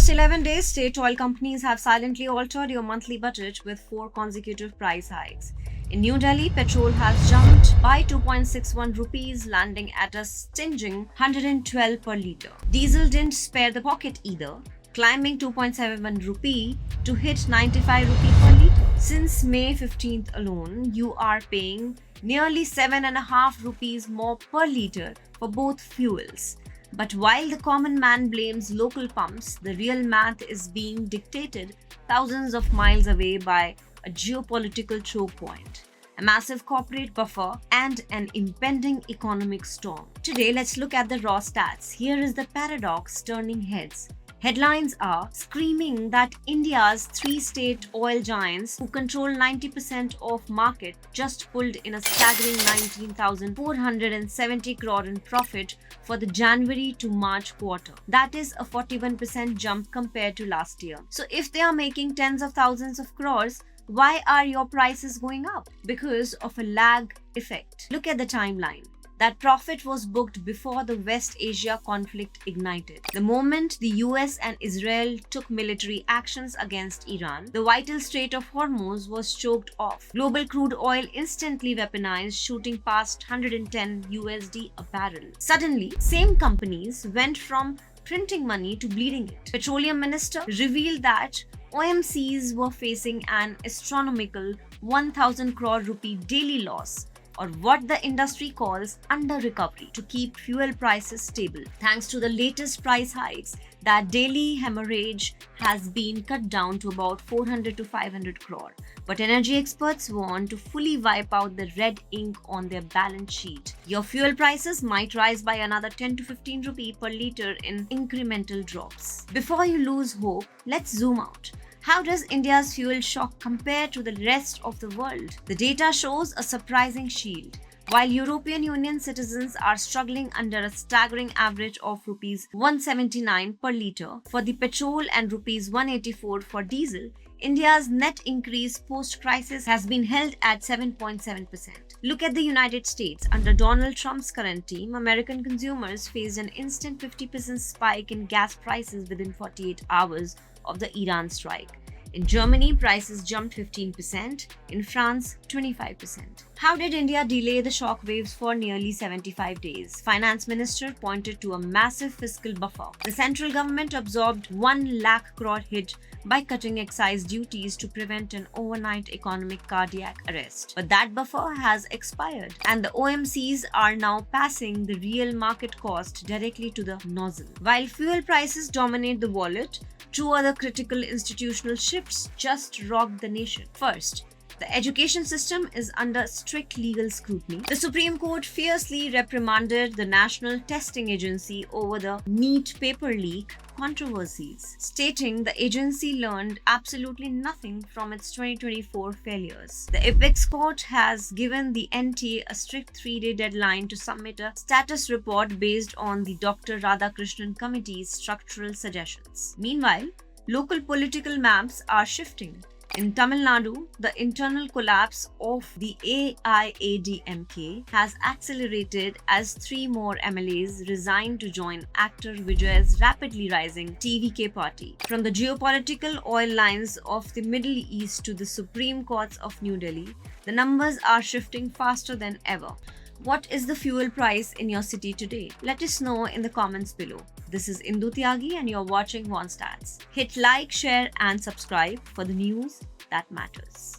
just 11 days, state oil companies have silently altered your monthly budget with 4 consecutive price hikes. In New Delhi, petrol has jumped by 2.61 rupees, landing at a stinging 112 per litre. Diesel didn't spare the pocket either, climbing 2.71 rupee to hit 95 rupee per litre. Since May 15th alone, you are paying nearly 7.5 rupees more per litre for both fuels. But while the common man blames local pumps, the real math is being dictated thousands of miles away by a geopolitical choke point, a massive corporate buffer, and an impending economic storm. Today, let's look at the raw stats. Here is the paradox turning heads. Headlines are screaming that India's 3 state oil giants, who control 90% of market, just pulled in a staggering 19,470 crore in profit for the January to March quarter. That is a 41% jump compared to last year. So if they are making tens of thousands of crores, why are your prices going up? Because of a lag effect. Look at the timeline. That profit was booked before the West Asia conflict ignited. The moment the US and Israel took military actions against Iran, the vital Strait of Hormuz was choked off. Global crude oil instantly weaponized, shooting past 110 USD a barrel. Suddenly, same companies went from printing money to bleeding it. Petroleum Minister revealed that OMCs were facing an astronomical 1,000 crore rupee daily loss, or what the industry calls under recovery, to keep fuel prices stable. Thanks to the latest price hikes, that daily hemorrhage has been cut down to about 400 to 500 crore. But energy experts want to fully wipe out the red ink on their balance sheet. Your fuel prices might rise by another 10 to 15 rupee per litre in incremental drops. Before you lose hope, let's zoom out. How does India's fuel shock compare to the rest of the world? The data shows a surprising shield. While European Union citizens are struggling under a staggering average of rupees 179 per litre for the petrol and rupees 184 for diesel, India's net increase post-crisis has been held at 7.7%. Look at the United States. Under Donald Trump's current team, American consumers faced an instant 50% spike in gas prices within 48 hours of the Iran strike. In Germany, prices jumped 15%. In France, 25%. How did India delay the shock waves for nearly 75 days? Finance Minister pointed to a massive fiscal buffer. The central government absorbed 1 lakh crore hit by cutting excise duties to prevent an overnight economic cardiac arrest. But that buffer has expired, and the OMCs are now passing the real market cost directly to the nozzle. While fuel prices dominate the wallet, 2 other critical institutional shifts just rocked the nation. First, the education system is under strict legal scrutiny. The Supreme Court fiercely reprimanded the National Testing Agency over the NEET paper leak controversies, stating the agency learned absolutely nothing from its 2024 failures. The Apex Court has given the NTA a strict 3-day deadline to submit a status report based on the Dr. Radhakrishnan Committee's structural suggestions. Meanwhile, local political maps are shifting. In Tamil Nadu, the internal collapse of the AIADMK has accelerated as 3 more MLAs resigned to join actor Vijay's rapidly rising TVK party. From the geopolitical oil lines of the Middle East to the Supreme Courts of New Delhi, the numbers are shifting faster than ever. What is the fuel price in your city today? Let us know in the comments below. This is Indu Tyagi and you're watching One Stats. Hit like, share and subscribe for the news that matters.